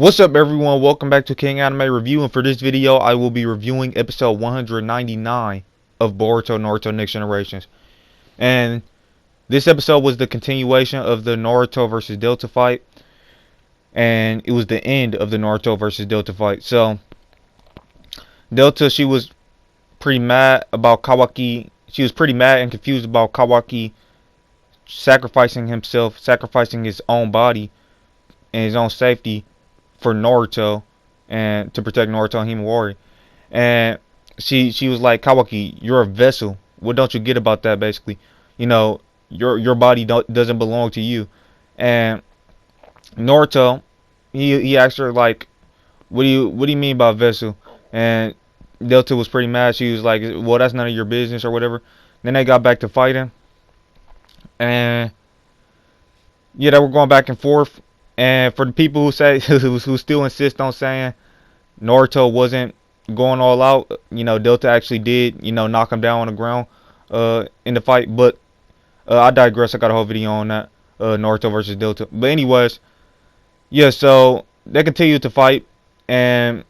What's up, everyone? Welcome back to King Anime Review, and for this video I will be reviewing episode 199 of Boruto Naruto Next Generations. And this episode was the continuation of the Naruto versus Delta fight, and it was the end of the Naruto versus Delta fight. So Delta, she was pretty mad about Kawaki. She was pretty mad and confused about Kawaki sacrificing himself, sacrificing his own body and his own safety for Naruto and to protect Naruto and Himawari. And she was like, Kawaki, you're a vessel. What don't you get about that? Basically, you know, your body doesn't belong to you. And Naruto, he asked her like, what do you mean by vessel? And Delta was pretty mad. She was like, well, that's none of your business or whatever. Then they got back to fighting, and yeah, they were going back and forth. And for the people who say who still insist on saying Naruto wasn't going all out, you know, Delta actually did, you know, knock him down on the ground in the fight. But I digress. I got a whole video on that, Naruto versus Delta. But anyways, yeah, so they continued to fight, and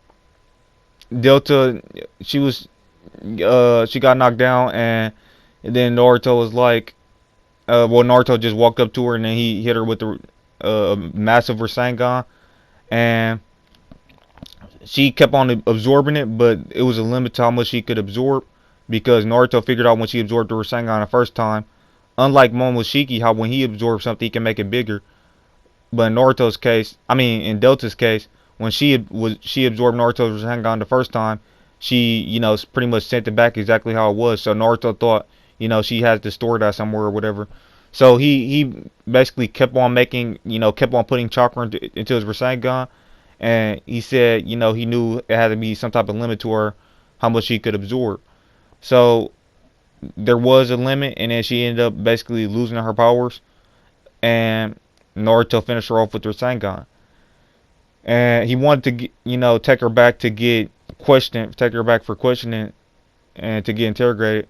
Delta, she got knocked down, and then Naruto was like, well, Naruto just walked up to her, and then he hit her with the massive Rasengan, and she kept on absorbing it, but it was a limit to how much she could absorb, because Naruto figured out when she absorbed the Rasengan the first time, unlike Momoshiki, how when he absorbs something he can make it bigger. But in Naruto's case, I mean in Delta's case, when she absorbed Naruto's Rasengan the first time, she, you know, pretty much sent it back exactly how it was. So Naruto thought, you know, she has to store that somewhere or whatever. So he basically kept on making, you know, kept on putting chakra into his Rasengan, and he said, you know, he knew it had to be some type of limit to her, how much she could absorb. So there was a limit, and then she ended up basically losing her powers, and Naruto finished her off with her Rasengan. And he wanted to, you know, take her back to get questioned, take her back for questioning and to get interrogated.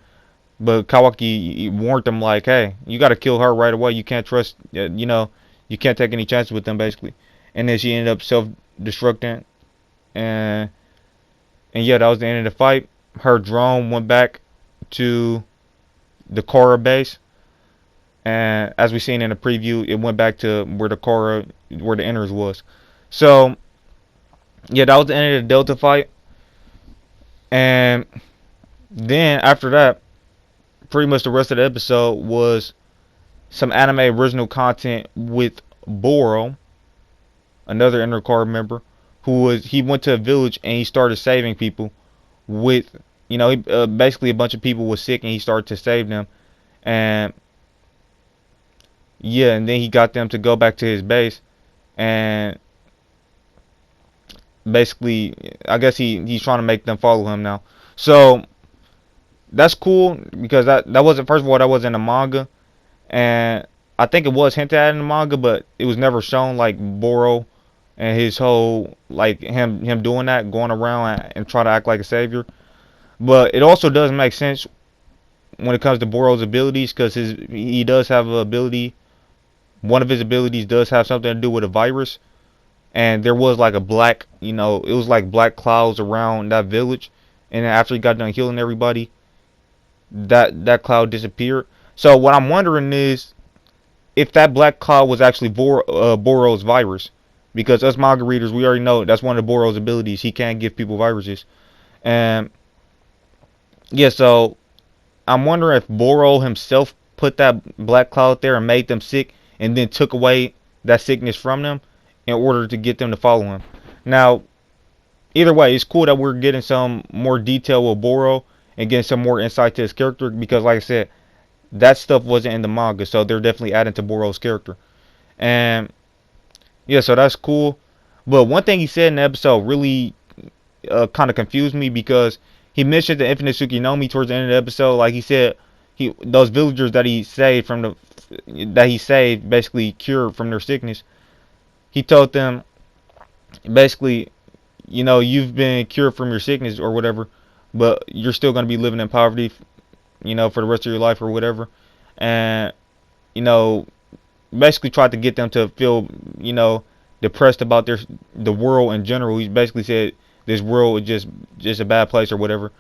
But Kawaki warned him like, hey, you got to kill her right away. You can't trust, you know, you can't take any chances with them, basically. And then she ended up self-destructing. And yeah, that was the end of the fight. Her drone went back to the Korra base. And as we seen in the preview, it went back to where the Inners was. So, yeah, that was the end of the Delta fight. And then after that, pretty much the rest of the episode was some anime original content with Boro, another Inner Core member, he went to a village and he started saving people with, you know, basically a bunch of people was sick and he started to save them. And yeah, and then he got them to go back to his base, and basically, I guess he's trying to make them follow him now. So that's cool, because that wasn't, first of all, that wasn't in the manga, and I think it was hinted at in the manga, but it was never shown, like Boro and his whole, like him doing that, going around and trying to act like a savior. But it also does make sense when it comes to Boro's abilities, because he does have an ability. One of his abilities does have something to do with a virus, and there was like a black, you know, it was like black clouds around that village, and then after he got done healing everybody, that cloud disappeared. So what I'm wondering is if that black cloud was actually Boro's virus, because us manga readers, we already know that's one of Boro's abilities. He can give people viruses. And yeah, so I'm wondering if Boro himself put that black cloud there and made them sick, and then took away that sickness from them in order to get them to follow him. Now, either way, it's cool that we're getting some more detail with Boro and getting some more insight to his character, because like I said, that stuff wasn't in the manga, so they're definitely adding to Boro's character. And yeah, so that's cool. But one thing he said in the episode really kind of confused me, because he mentioned the infinite Tsukuyomi towards the end of the episode. Like he said, those villagers that he saved basically cured from their sickness. He told them basically, you know, you've been cured from your sickness or whatever, but you're still going to be living in poverty, you know, for the rest of your life or whatever. And, you know, basically tried to get them to feel, you know, depressed about the world in general. He basically said this world is just a bad place or whatever.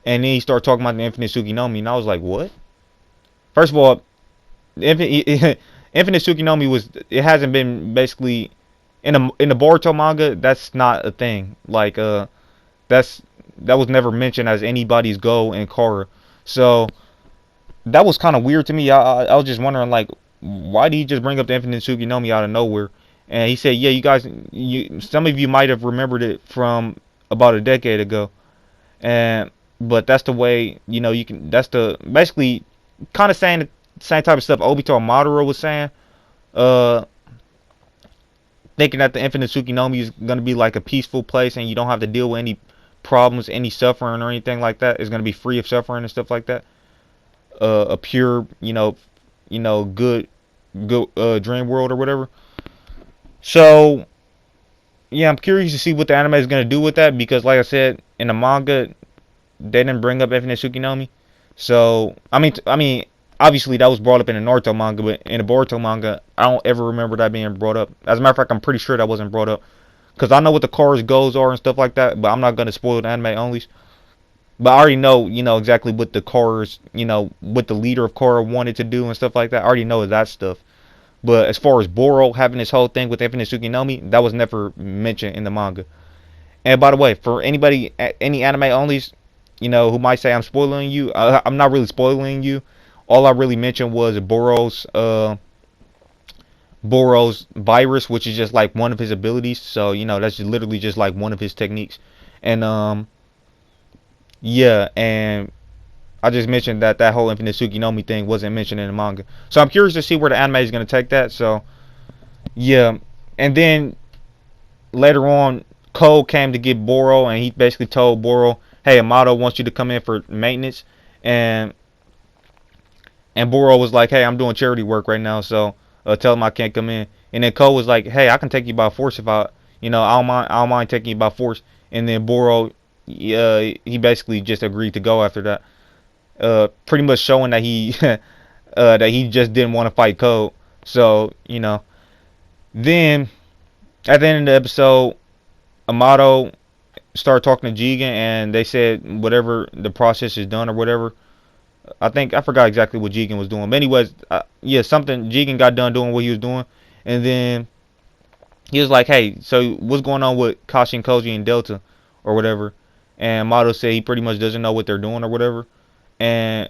And then he started talking about the infinite Tsukuyomi, and I was like, what? First of all, Infinite Tsukuyomi it hasn't been basically in the Boruto manga. That's not a thing. Like that was never mentioned as anybody's goal in Korra. So that was kind of weird to me. I was just wondering, like, why did he just bring up the infinite Tsukuyomi out of nowhere? And he said, yeah, you guys, some of you might have remembered it from about a decade ago. And but that's the way, you can. That's the basically kind of saying the same type of stuff Obito and Madara was saying. Uh, Thinking that the infinite Tsukuyomi is gonna be like a peaceful place and you don't have to deal with any problems, any suffering or anything like that. It's gonna be free of suffering and stuff like that. A pure, good dream world or whatever. So yeah, I'm curious to see what the anime is gonna do with that, because like I said, in the manga they didn't bring up infinite Tsukuyomi. So I mean, obviously that was brought up in the Naruto manga, but in the Boruto manga, I don't ever remember that being brought up. As a matter of fact, I'm pretty sure that wasn't brought up, because I know what the Korra's goals are and stuff like that, but I'm not gonna spoil the anime only. But I already know, exactly what the Korra's, what the leader of Korra wanted to do and stuff like that. I already know that stuff. But as far as Boro having this whole thing with infinite Tsukuyomi, that was never mentioned in the manga. And by the way, for anybody, any anime onlys, who might say I'm spoiling you, I'm not really spoiling you. All I really mentioned was Boro's virus, which is just like one of his abilities. So that's just literally just like one of his techniques. And yeah, and I just mentioned that whole infinite Tsukuyomi thing wasn't mentioned in the manga. So I'm curious to see where the anime is gonna take that. So yeah, and then later on, Cole came to get Boro, and he basically told Boro, "Hey, Amato wants you to come in for maintenance," and Boro was like, "Hey, I'm doing charity work right now, so tell him I can't come in." And then Cole was like, "Hey, I can take you by force if I don't mind taking you by force." And then Boro, he basically just agreed to go after that, pretty much showing that he that he just didn't want to fight Cole. So then at the end of the episode, Amato started talking to Jigen, and they said whatever the process is done or whatever. I forgot exactly what Jigen was doing. But anyways, yeah, something Jigen got done doing what he was doing, and then he was like, "Hey, so what's going on with Kashi and Koji and Delta, or whatever?" And Mato said he pretty much doesn't know what they're doing or whatever. And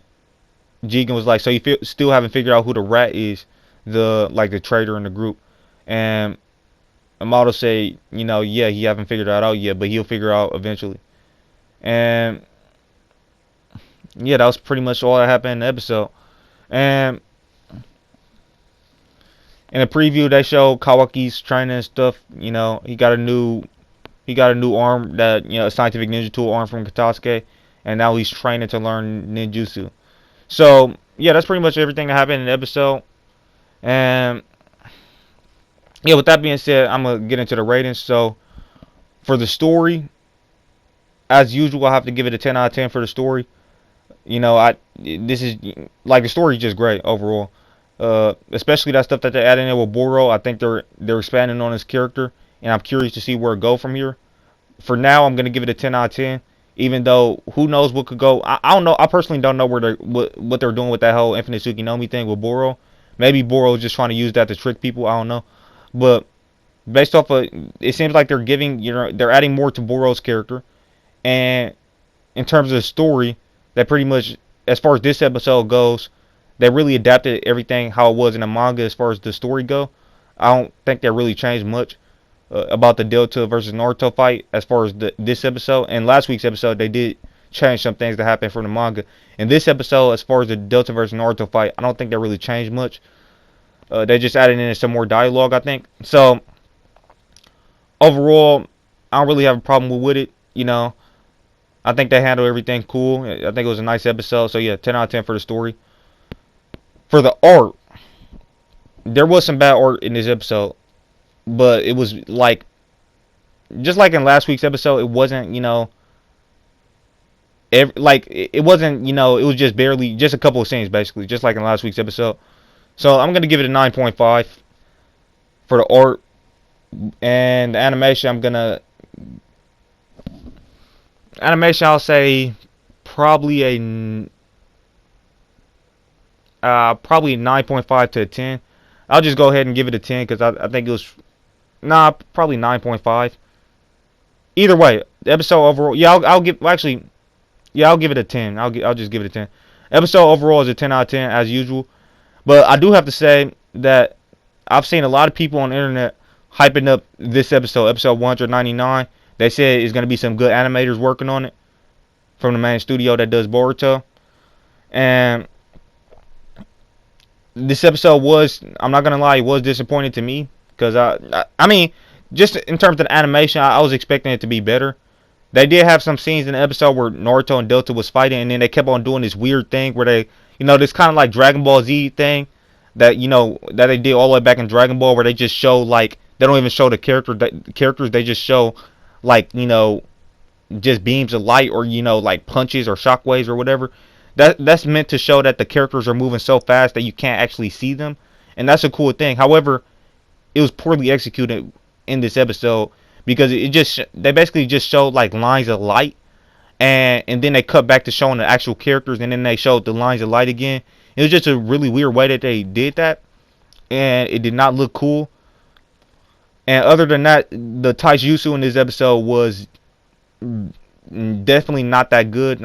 Jigen was like, "So you still haven't figured out who the rat is, the traitor in the group?" And Amato said, yeah, he haven't figured that out yet, but he'll figure it out eventually. And yeah, that was pretty much all that happened in the episode. And in the preview, they showed Kawaki's training and stuff. He got a new arm, that a scientific ninja tool arm from Katasuke, and now he's training to learn ninjutsu. So yeah, that's pretty much everything that happened in the episode. And yeah, with that being said, I'm gonna get into the ratings. So for the story, as usual, I have to give it a 10 out of 10 for the story. This is like, the story is just great overall. Especially that stuff that they're adding in with Boro. I think they're expanding on his character, and I'm curious to see where it go from here. For now, I'm gonna give it a 10 out of 10. Even though who knows what could go. I don't know. I personally don't know what they're doing with that whole infinite Tsukuyomi thing with Boro. Maybe Boro is just trying to use that to trick people. I don't know. But based off of, it seems like they're adding more to Boro's character. And in terms of the story, that pretty much, as far as this episode goes, they really adapted everything how it was in the manga as far as the story go. I don't think they really changed much about the Delta versus Naruto fight as far as this episode. And last week's episode, they did change some things that happened from the manga. In this episode, as far as the Delta versus Naruto fight, I don't think they really changed much. They just added in some more dialogue, I think. So overall, I don't really have a problem with it. I think they handled everything cool. I think it was a nice episode. So yeah, 10 out of 10 for the story. For the art, there was some bad art in this episode, but it was like, just like in last week's episode, it wasn't, it wasn't, it was just barely, just a couple of scenes basically, just like in last week's episode. So I'm gonna give it a 9.5 for the art. And the animation, I'll say probably probably 9.5 to a 10. I'll just go ahead and give it a 10 because I think it was probably 9.5. Either way, the episode overall, yeah, I'll give well, actually, yeah, I'll give it a 10. I'll just give it a 10. Episode overall is a 10 out of 10 as usual. But I do have to say that I've seen a lot of people on the internet hyping up this episode 199. They said it's going to be some good animators working on it from the main studio that does Boruto. And this episode was, I'm not going to lie, it was disappointing to me. Because, I mean, just in terms of the animation, I was expecting it to be better. They did have some scenes in the episode where Naruto and Delta was fighting, and then they kept on doing this weird thing where they, this kind of like Dragon Ball Z thing that, that they did all the way back in Dragon Ball, where they just show, like, they don't even show the characters, they just show, like, just beams of light or, like punches or shockwaves or whatever. That's meant to show that the characters are moving so fast that you can't actually see them, and that's a cool thing. However, it was poorly executed in this episode because they basically just showed like lines of light, and then they cut back to showing the actual characters, and then they showed the lines of light again. It was just a really weird way that they did that, and it did not look cool. And other than that, the Taijutsu in this episode was definitely not that good.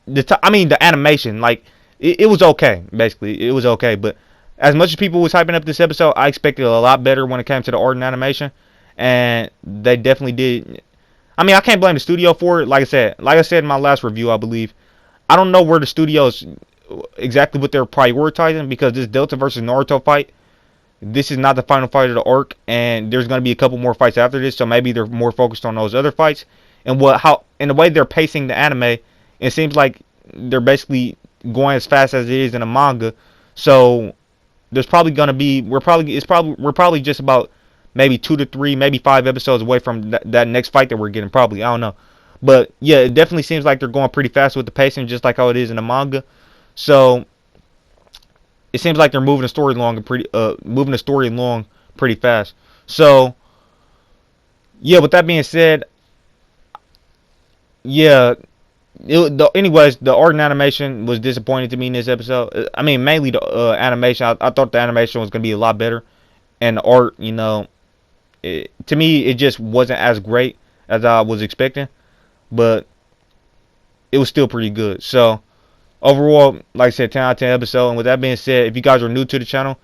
The animation, like it was okay. Basically, it was okay, but as much as people was hyping up this episode, I expected a lot better when it came to the art and animation, and they definitely did. I mean, I can't blame the studio for it. Like I said in my last review, I believe, I don't know where the studios exactly what they're prioritizing, because this Delta versus Naruto fight, this is not the final fight of the arc, and there's going to be a couple more fights after this, so maybe they're more focused on those other fights. And the way they're pacing the anime, it seems like they're basically going as fast as it is in a manga. So there's probably going to be we're probably just about maybe 2 to 3, maybe 5 episodes away from that next fight that we're getting, probably. I don't know. But yeah, it definitely seems like they're going pretty fast with the pacing, just like how it is in the manga. So it seems like they're moving the story along pretty fast. So yeah, with that being said, yeah, anyways, the art and animation was disappointing to me in this episode. I mean, mainly the animation. I thought the animation was going to be a lot better, and the art, to me, it just wasn't as great as I was expecting, but it was still pretty good. So overall, like I said, 10 out of 10 episode. And with that being said, if you guys are new to the channel,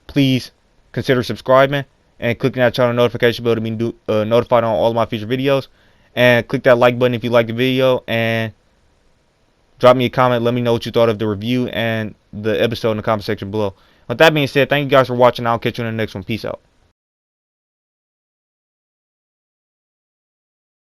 please consider subscribing and clicking that channel notification bell to be notified on all of my future videos. And click that like button if you liked the video, and drop me a comment. Let me know what you thought of the review and the episode in the comment section below. With that being said, thank you guys for watching. I'll catch you in the next one. Peace out.